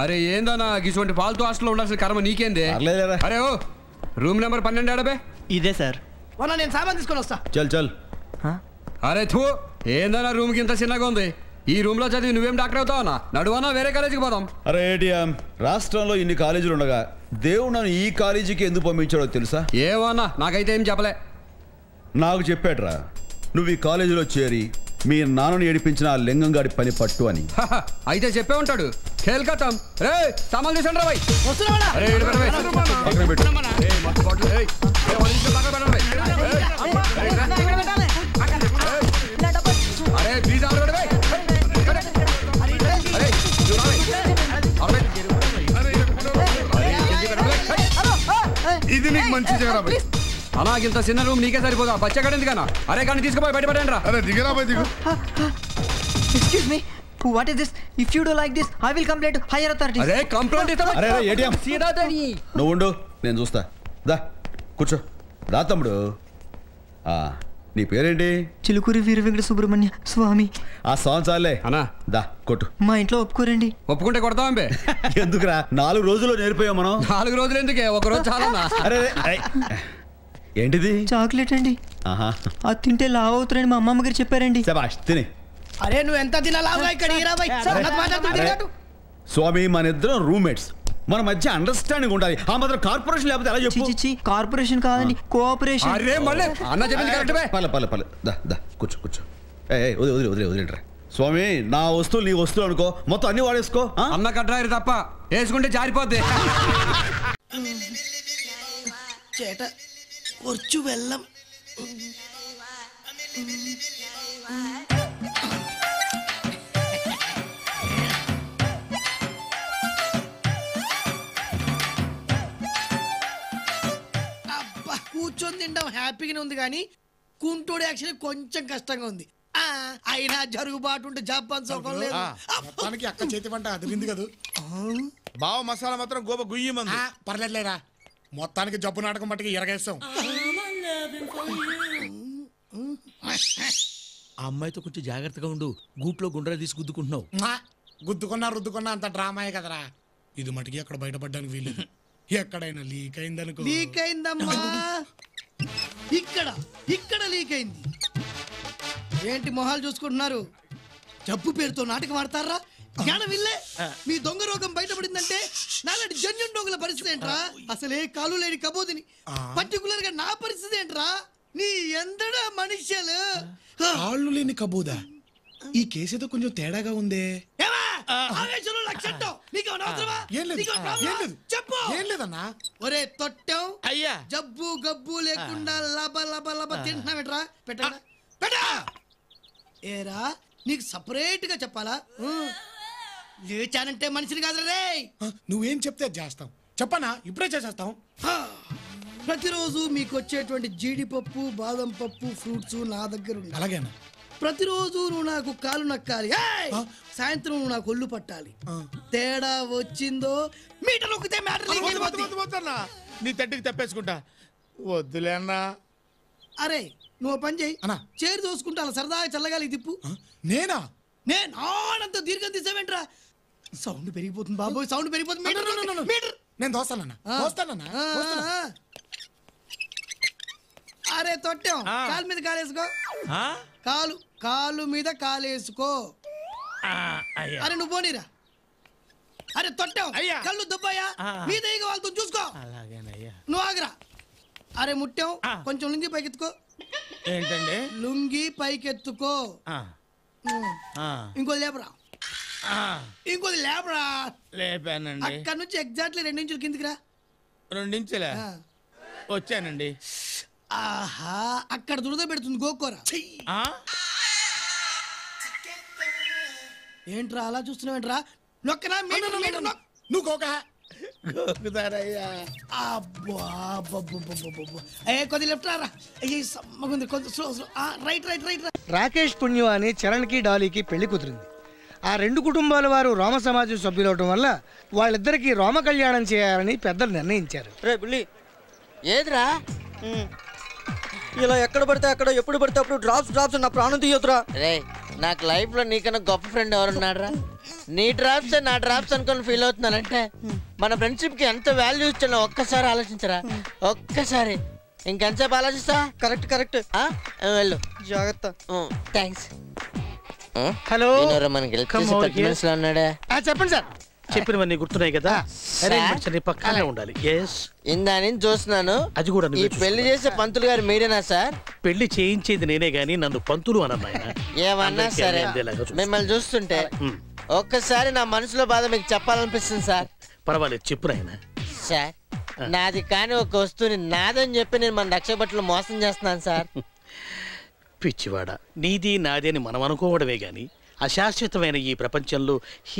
అరే ఏందన్నా గిటువంటి ఫాల్తూ హాస్టల్లో ఉండాల్సిన కర్మ నీకేంది? అరే ఓ రూమ్ నెంబర్ 12 ఆడబే. ఇదే సార్. నేను సామాన్ తీసుకొని వస్తా. చల్ చల్. అరే థూ ఏందన్నా రూమ్ కి ఇంత చిన్నగా ఉంది? ఈ రూమ్ లో చదివి నువ్వేం డాక్టర్ అవుతావన్నా? నడువన్నా వేరే కాలేజీకి పోదాం. అరే ఏటీఎం, రాష్ట్రంలో ఇన్ని కాలేజీలు ఉండగా దేవుడు నన్ను ఈ కాలేజీకి ఎందుకు పంపించాడో తెలుసా? ఏమన్నా నాకైతే ఏం చెప్పలే. నాకు చెప్పాడ్రా, నువ్వు ఈ కాలేజీలో చేరి మీ నాన్నను ఏడిపించిన ఆ లింగంగాడి పని పట్టు అని. అయితే చెప్పే ఉంటాడు. ఖేల్కతం రే సామాన్లు తీసండి రా. ఇది నీకు మంచి జగరా బాయ్. అలాగింత చిన్న రూమ్ నీకే సరిపోదా? బచ్చగాడు కన్నా. అరే కానీ తీసుకుపోయి బయటపడండి రా. అరే దిగరా బాయ్ దిగు. Excuse me, what is this? If you do like this, I will complain to higher authorities. అరే కంప్లైంట్ ఇస్తావా? అరే ఏటీఎం నువ్వు ఉండు, నేను చూస్తా. దా కూర్చో. దా తమ్ముడు. నీ పేరేంటి? చిలుకూరి వీర వెంకట సుబ్రహ్మణ్య స్వామి. ఆ సాంగ్ చాలే అన్నా. దా కొట్టు. మా ఇంట్లో ఒప్పుకోరండి. ఒప్పుకుంటే కొడతాంబే. ఎందుకురా, 4 రోజుల్లో నేర్పోయాం మనం. 4 రోజులు ఎందుకే, ఒక రోజు చాలా. అరే ఏంటిది? చాక్లెట్ అండి. అది తింటే లావ్ అవుతారని మా అమ్మమ్మ గారు చెప్పారండి. శభాష్ తిని. అరే నువ్వు ఎంత తినాలా ఇక్కడ? స్వామి మన ఇద్దరం రూమ్మేట్స్, మన మధ్య అండర్స్టాండింగ్ ఉండాలి. ఆ మాత్రం కార్పొరేషన్ లేకపోతే ఎలా చెప్పు? కార్పొరేషన్ కాదండి, కోఆపరేషన్. అరే మళ్ళీ అన్న చెప్పింది కరెక్టే. పర్లే దా కూర్చో కూర్చో. వదిలేంట్రా. స్వామి నా వస్తువులు నీ వస్తువులు అనుకో, మొత్తం అన్ని వాడేసుకో. అన్న కట్రారు తప్ప వేసుకుంటే జారిపోద్ది. చేట వచ్చు వెళ్ళం. అబ్బా కూర్చొని తింటాం హ్యాపీగానే ఉంది, కానీ కుంటోడు యాక్చువల్లీ కొంచెం కష్టంగా ఉంది. అయినా జరుగుబాటు ఉంటే జపాన్ సోకం లేదు. అక్క చేతి వంట అదిరింది కదా బావ. మసాలా మాత్రం గోబ గుయ్యమంది. పర్లేదులేరా, మొత్తానికి జబ్బు నాటకం బట్టి ఎరగేస్తాం. ఆ అమ్మాయితో కొంచెం జాగ్రత్తగా ఉండు. గూట్లో గుండ్రా తీసి గుద్దుకుంటున్నావు. రుద్దుకున్నా అంత డ్రామాయే కదరా. ఇది మటుకి అక్కడ బయటపడ్డానికి వీలేదు. ఎక్కడైనా లీక్ అయిందనుకో. లీక్ అయిందమ్మా, ఇక్కడ లీక్ అయింది. ఏంటి మొహాలు చూసుకుంటున్నారు? జబ్బు పేరుతో నాటకం ఆడతారా? మీ దొంగ రోగం బయటపడిందంటే నాలాంటి జన్యున్ దొంగల పరిస్థితి ఏంట్రా? అసలే కాలు లేని కబోదిని, పర్టికులర్ గా నా పరిస్థితి ఏంట్రా? నీ ఎందడా మనుష్యులు. కాళ్ళు లేని కబోదా? ఈ కేసేదో కొంచెం తేడాగా ఉందే. చెప్పు. ఏం లేదన్నా. ఒరే తొట్టం అయ్యా, జబ్బు గబ్బు లేకుండా లబ లబ లబ తింటున్నావేట్రా? పెట్టా. ఏరా నీకు సపరేట్ గా చెప్పాలా? లేచానంటే మనిషిని కాదు రే. నువ్వేం చెప్తే చేస్తాం. చెప్పనా? ఇప్పుడే చేసేస్తాం. ప్రతిరోజు మీకు వచ్చేటువంటి జీడిపప్పు, బాదం పప్పు, ఫ్రూట్స్ నా దగ్గర ఉన్నాయి. అలాగేనా? ప్రతిరోజు నువ్వు నాకు కాలు నక్కాలి, సాయంత్రం నువ్వు నాకు ఒళ్ళు పట్టాలి. తేడా వచ్చిందో మీటర్ నొక్కితే మ్యాటర్. నీ తట్టికి తప్పేసుకుంటా. వద్దులే అన్నా. అరే నువ్వు పని చేయి, చేరు దోసుకుంటా సరదాగా చల్లగాలి తిప్పు. నేను ఆనంత దీర్ఘం తీసావేంట్రా? సౌండ్ పెరిగిపోతుంది బాబోయ్, సౌండ్ పెరిగిపోతుంది. నేను దోస్తానన్నా. అరే తొట్టాం, కాలు మీద కాలేసుకో. కాలు మీద కాలేసుకో. అరే నువ్వు పోనీరా. అరే తొట్టాం, కళ్ళు దుబ్బాయా మీద వాళ్ళతో చూసుకో. నువ్వు ఆగరా. అరే ముట్టాం, కొంచెం లుంగి పైకెత్తుకో. ఏంటండి? లుంగి పైకెత్తుకో. ఇంకోది లేపరా. ఇంకోది లేపరా. లేపానండి. అక్కడ నుంచి ఎగ్జాక్ట్లీ 2 ఇంచులు కిందికి రా. 2 ఇంచులా? వచ్చానండి. ఆహా, అక్కడ దురద పెడుతుంది, గోకోరా. ఏంట్రా అలా చూస్తున్నావేంట్రా? నొక్కనా? నువ్వు గోక. కొద్ది లెఫ్ట్ రా. రైట్. రాకేష్ పుణ్యం అని చరణ్ కి డాలీకి పెళ్లి కుదిరింది. ఆ 2 కుటుంబాల వారు రామ సమాజం సభ్యులవటం వల్ల వాళ్ళిద్దరికి రామ కళ్యాణం చేయాలని పెద్దలు నిర్ణయించారు. రే బుల్లి, ఏదిరా ఇలా ఎక్కడ పడితే అక్కడ ఎప్పుడు పడితే అప్పుడు డ్రాప్స్ నా ప్రాణం తీయొద్దురా. రే నాకు లైఫ్ లో నీకన్నా గొప్ప ఫ్రెండ్ ఎవరున్నారా? నీ డ్రాప్స్ నా డ్రాప్స్ అనుకుని ఫీల్ అవుతున్నానంటే మన ఫ్రెండ్షిప్ కి ఎంత వాల్యూ ఇచ్చానో ఒక్కసారి ఆలోచించరా. ఒక్కసారి ఇంకెంతసేపు ఆలోచిస్తా. Correct correct. వెళ్ళు. జాగ్రత్త. థ్యాంక్స్. హలో మనకి ఉన్నాడా? చెప్పండి సార్. చెప్పినవన్నీ గుర్తున్నాయి కదా? పక్కనే ఉండాలి. ఇందా నుంచి చూస్తున్నాను. అది కూడా ఈ పెళ్లి చేసే పంతులు గారు మీరేనా సార్? పెళ్లి చేయించేది నేనే గాని నన్ను పంతులు అన్న. ఏమన్నా సరే మిమ్మల్ని చూస్తుంటే ఒక్కసారి నా మనసులో బాధ మీకు చెప్పాలనిపిస్తుంది సార్. పర్వాలేదు చెప్పు నాయనా. సార్ నాది కానీ ఒక వస్తువుని నాదని చెప్పి నేను మన రక్షబట్టలు మోసం చేస్తున్నాను సార్. పిచ్చివాడ, నీది నాది అని మనం అనుకోవడమే గాని అశాశ్వతమైన ఈ ప్రపంచంలో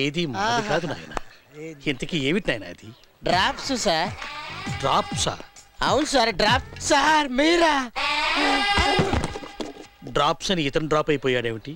ఏది మాది కాదు నాయన. ఇంతకీ ఏమిటి నాయన అది? Drops sir. డ్రాప్సా? అవును సార్ డ్రాప్. సార్ మీరా? డ్రాప్స్ అని ఇతను డ్రాప్ అయిపోయాడేమిటి?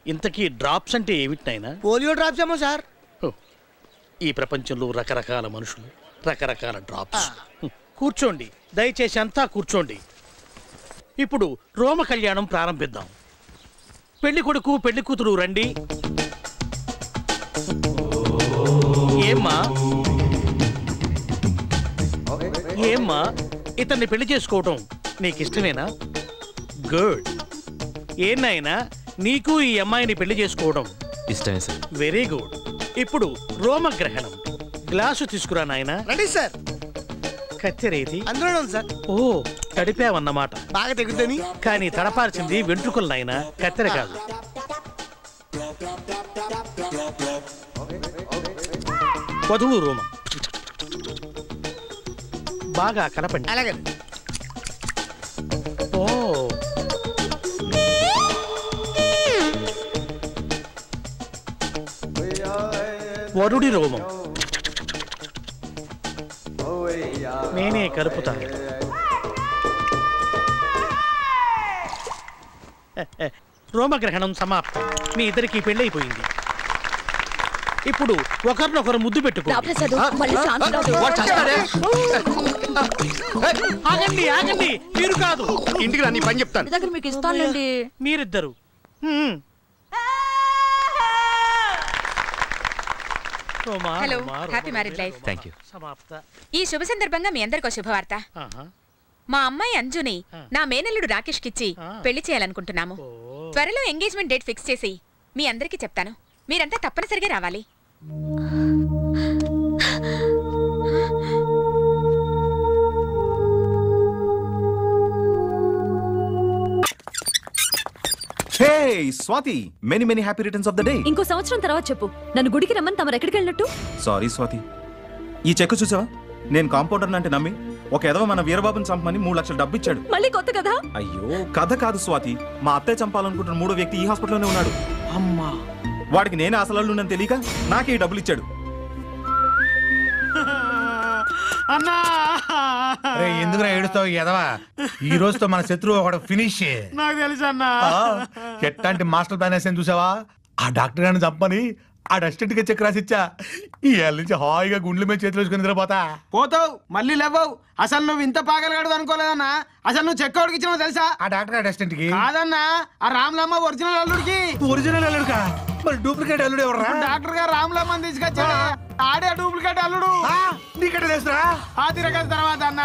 ఇంతకీ డ్రాప్స్ అంటే ఏమిటి నాయన? పోలియో డ్రాప్స్ ఏమో సార్. ఈ ప్రపంచంలో రకరకాల మనుషులు, రకరకాల డ్రాప్స్. కూర్చోండి దయచేసి, అంతా కూర్చోండి. ఇప్పుడు రోమ కళ్యాణం ప్రారంభిద్దాం. పెళ్లి కొడుకు పెళ్లి కూతురు రండి. ఏమ్మా ఏమ్మా ఇతన్ని పెళ్లి చేసుకోవటం నీకు ఇష్టమేనా? గుడ్. ఏనాయనా నీకు ఈ అమ్మాయిని పెళ్లి చేసుకోవడం ఇష్టమే సార్. Very good. ఇప్పుడు రోమగ్రహణం. గ్లాసు తీసుకురా నాయనా. రండి సార్. కత్తెరేది? అందులో సార్. ఓ తడిపావన్నమాట. బాగా తెగుద్దని. కానీ తడపాల్సింది వెంట్రుకలు నాయనా, కత్తెర కాదు. వధువు రోమం బాగా కలపండి. అలాగే. ఓ వరుడి రోమం నేనే కలుపుతాను. రోమగ్రహణం సమాప్తం. మీ ఇద్దరికి పెళ్ళైపోయింది. ఇప్పుడు ఒకరినొకరు ముద్దు పెట్టుకోండి. ఆగండి ఆగండి, మీరు కాదు. ఇంటికి రా, నీ పని చెప్తాను. మీరిద్దరు hello, happy married life. Thank you. సమాప్త. ఈ శుభ సందర్భంగా మీ అందరికీ శుభవార్త. మా అమ్మాయి అంజుని నా మేనల్లుడు రాకేష్ కిచ్చి పెళ్లి చేయాలనుకుంటున్నాము. త్వరలో ఎంగేజ్మెంట్ డేట్ ఫిక్స్ చేసి మీ అందరికీ చెప్తాను. మీరంతా తప్పనిసరిగా రావాలి. Swathi, many many happy returns of the day. ఇంకో సంవత్సరం తర్వాత చెప్పు. నన్ను గుడికి రమ్మని తమరు ఎక్కడికి వెళ్ళినట్టు? సారీ స్వాతి, ఈ చెక్ చూసావా? నేను కాంపౌండర్ అంటే నమ్మి ఒక ఎదవ మన వీరబాబుని చంపమని 3 లక్షలు డబ్బు ఇచ్చాడు. మళ్ళీ కొత్త కదా? అయ్యో కథ కాదు స్వాతి, మా అత్తయ్య చంపాలనుకుంటున్న 3వ వ్యక్తి ఈ హాస్పిటల్లోనే ఉన్నాడు. అమ్మా, వాడికి నేనే అసలు నన్ను తెలియక నాకే డబ్బులు ఇచ్చాడు. అన్నా ఎందుకు ఏడుస్తావు ఎదవా? ఈ రోజుతో మన శత్రువు ఒకడు ఫినిష్. నాకు తెలుసు అన్నా. ఎట్లాంటి మాస్టర్ ప్లాన్ వేసాను చూసావా? ఆ డాక్టర్ గారిని చంపని ఆ అసిస్టెంట్ కి చెక్ రాసిచ్చా. ఈ ఏళ్ళ నుంచి హాయిగా గుండెల మీద చేతులు వేసుకుని నిద్రపోతా. పోతావు మళ్ళీ లేవవు. అసలు నువ్వు ఇంత పాగలగాడు అనుకోలేదన్నా. అసలు నువ్వు చెక్ అవుట్కి ఇచ్చినావు తెలుసా? ఆ డాక్టర్ గారి అసిస్టెంట్ కి కాదన్నా, ఆ రామ్లమ్మ ఒరిజినల్ అల్లుడికి. ఒరిజినల్ అల్లుడుకా? మరి డూప్లికేట్ అల్లుడు ఎవరు? డాక్టర్ గారు రామ్లమ్మని తీసుకొచ్చాడు. ఆడే డూప్లికేట్ అల్లుడు. నీకంటే తెలుసా? ఆ తిరగల తర్వాత అన్న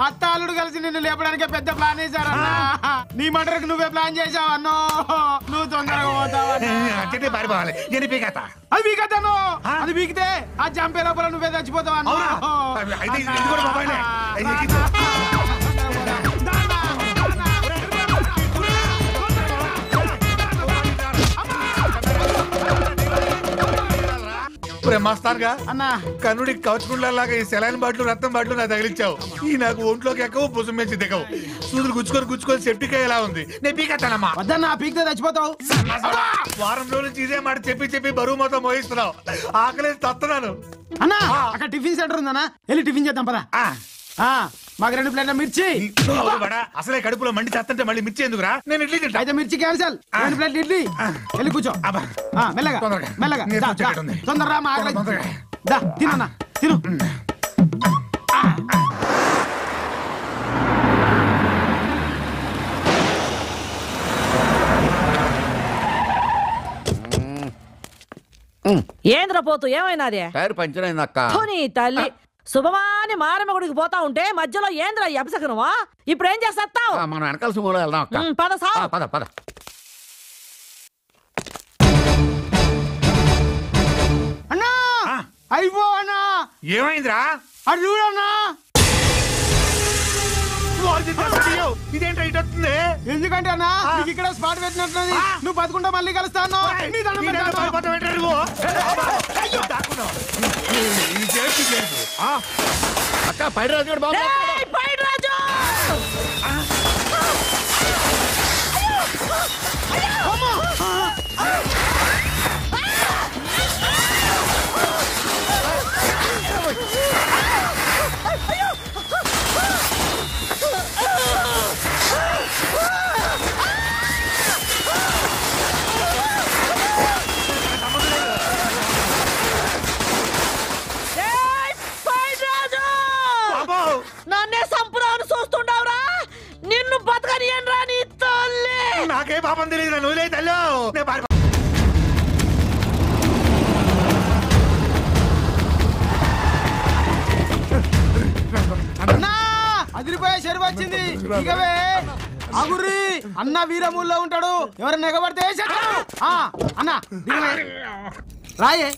అత్త అల్లుడు కలిసి నిన్ను లేపడానికి పెద్ద ప్లాన్ వేశారన్నా. నీ మటర్కి నువ్వే ప్లాన్ చేసావు అన్నో. నువ్వు తొందరగా పోతావు. పారిపోవాలి. నేను పీకత. అది పీకతాను. అది పీకితే ఆ చంపే లోపల నువ్వే చచ్చిపోతావు అన్న. మస్తాన్గా అన్న కన్నుడికి కవచుకుండలాగా ఈ సెలైన్ బాట్లు రక్తం బాట్లు నాకు తగిలించావు. ఈ నాకు ఒంట్లోకి ఎక్కవు, భుజం మీద దిగవు. సూదులు గుచ్చుకొని సెప్టిక్ అయ్యేలా ఉంది. నేను పీకతానమ్మా. వద్దన్నా, పీకితే చచ్చిపోతావు. వారం రోజుల నుంచి ఇదే మాట చెప్పి బరువు మొత్తం మోయిస్తున్నావు. ఆకలి తస్తున్నాను. అన్నా అక్కడ టిఫిన్ సెంటర్ ఉందన్నా, వెళ్ళి టిఫిన్ చేద్దాం పదా. మాకు 2 ప్లేట్ల మిర్చి. అసలే కడుపులో మండి చేస్తుంటే మళ్ళీ మిర్చి ఎందుకురా? నేను ఇడ్లీ తింటా. అయితే మిర్చి క్యాన్సల్. 2 ప్లేట్లు ఇడ్లీ. వెళ్ళి కూర్చో. మెల్లగా మెల్లగా తొందరగా. మా ఆకలి దా, తినన్నా తిను. ఏంద్ర పోతూ ఏమైనాదే? టైర్ పంచర్ అయింది అక్క. నీ తల్లి శుభమాని మారమ్మ గుడికి పోతా ఉంటే మధ్యలో ఏంద్ర అపసకనువా? ఇప్పుడు ఏం చేస్తావు? మనం వెనకాల సుమోలో వెళ్దాం అక్క. పద సావు. పద పద. అన్నా అయిపో అన్నా. ఏమైందిరా? అది చూడన్నా. ఇదేంటో ఇటు వస్తుంది. ఎందుకంటే అన్నా నీకు ఇక్కడ స్పాట్ పెట్టినట్లుంది. నువ్వు బతుకుంటా మళ్ళీ కలుస్తాను. అక్క పైడి రాజు కూడా బాబు. నన్నే సంపురాను చూస్తుండవురా? నిన్ను బతకనియన్రా నీ తల్లి. నాకే పాపం తెలియదు. నువ్వులే తల్లు. అన్నా అదిరిపోయే చెరువు వచ్చింది. ఇకవే అగుర్రి అన్న వీరమూల్లో ఉంటాడు. ఎవరైనా ఎగబడితే అన్న రాయే.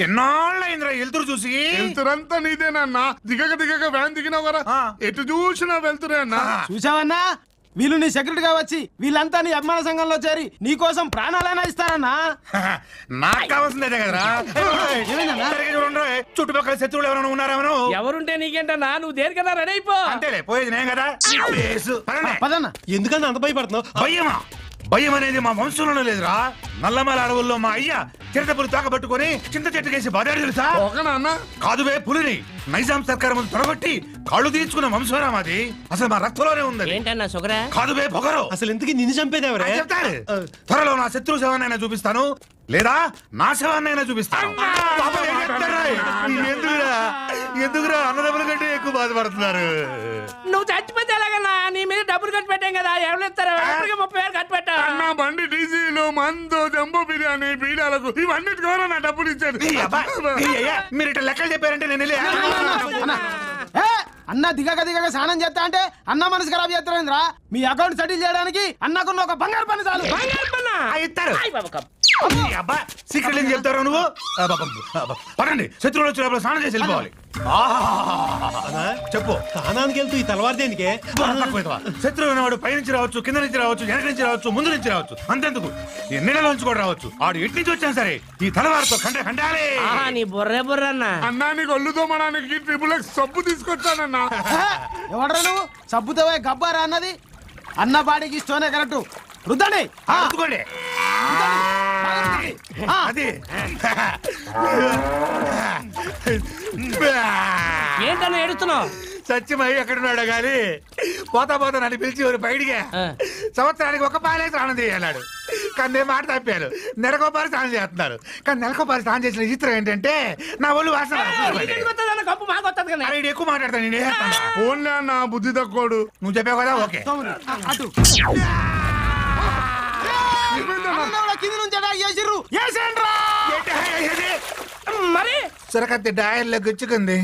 ఎన్నాళ్ళైందిరా వెళ్తురు చూసి? వెళ్తురంతా నీదేనన్నా. దిగక వ్యాన్ దిగినావు కదా, ఎటు చూసినా వెళ్తురే అన్నా. చూసావన్నా వీళ్ళు నీ సెక్యూరిటీగా వచ్చి వీళ్ళంతా నీ అభిమాన సంఘంలో చేరి నీ కోసం ప్రాణాలైనా ఇస్తారన్నా. నాకు కావాల్సిందే కదరా. చుట్టుపక్కల శత్రువులు ఎవరైనా ఉన్నారేమో. ఎవరుంటే నీకేంటన్నా? నువ్వు దేనికన్నా రెడీ అయిపో. అంతేలే పోయేది నేను కదా. పదన్నా. ఎందుకన్నా అంత భయపడుతున్నావు? భయమా? భయం అనేది మా వంశంలోనే లేదురా. నల్లమల అడవుల్లో మా అయ్య చిరతపులి తాకబట్టుకుని చింత చెట్టుకేసి బాధాడు తెలుసా? కాదువే పులిని నైజాం సర్కారు ముందు తొడగొట్టి కాళ్ళు తీర్చుకున్న వంశంరా మాది. అసలు మా రక్తంలోనే ఉంది. ఏంటన్నా సుగరా? కాదువే పొగరు. అసలు ఎందుకు నిన్ను చంపేది ఎవరే? చెప్తారు. త్వరలో నా శత్రు శవాన్నైనా చూపిస్తాను, లేదా నా శవాన్నైనా చూపిస్తాను. ఎందుకురా అన్నదమ్ముల కంటే ఎక్కువ బాధపడుతున్నారు? నువ్వు చచ్చిపోతే ఎలాగన్నా? నీ మీద డబ్బులు కట్టి పెట్టాం కదా, ఎవరు ఇస్తారు? 30,000 కట్టి పెట్టా. నా బండి డీజీలు, మందు, జంబో బిర్యానీ, బీడాలకు ఇవన్నిటికి ఎవరో నా డబ్బులు ఇచ్చారు. మీరు ఇట్లా లెక్కలు చెప్పారంటే నేను అన్న దిగక స్నానం చేస్తా అంటే అన్న మనసు ఖరాబ్ చేస్తారేంద్రా? మీ అకౌంట్ సెటిల్ చేయడానికి అన్నకున్న ఒక బంగారు పని చాలు. ఇస్తారు. సీక్రెట్ ఏం చెప్తారు నువ్వు? పదండి, శత్రువులు వచ్చినప్పుడు స్నానం చేసి వెళ్ళిపోవాలి. చెప్పు. స్నానానికి వెళ్తూ ఈ తలవారు దేనికే? శత్రువు అనేవాడు పైనుంచి రావచ్చు, కింద నుంచి రావచ్చు, వెనక నుంచి రావచ్చు, ముందు నుంచి రావచ్చు. అంతెందుకు ఈ నీళ్ళలోంచి కూడా రావచ్చు. ఆడు ఎట్టి నుంచి వచ్చాను సరే ఈ తలవారితో కంటాలి. నీ బుర్ర అన్నా నీకు ఒళ్ళుతో మనకి ట్రిపుల్ ఎక్స్ సబ్బు తీసుకొచ్చానన్నా. ఎవడరా నువ్వు? సబ్బుతో గబ్బారా అన్నది? అన్న బాడీకి ఇష్టమే కరెక్ట్. రుద్దండి. అది ఏంటన్నా ఏడుస్తున్నావు? సత్యమై ఎక్కడున్నాడు గాని పోతా నన్ను పిలిచి బయటికి సంవత్సరానికి ఒక పాలే స్నానం చేయాలన్నాడు. కానీ నేను మాట తప్పాను. నెలకోపారి స్నానం చేస్తున్నారు. కానీ నెలకోపారి స్నానం చేసిన చిత్రం ఏంటంటే నా ఒళ్ళు వాసన. ఎక్కువ మాట్లాడతాను నేను. ఓన్లీ అన్న బుద్ధి తక్కువడు. నువ్వు చెప్పావు కదా. ఓకే కింది నుంచి మరి సురకత్తి డాయర్లో గుచ్చుకుంది.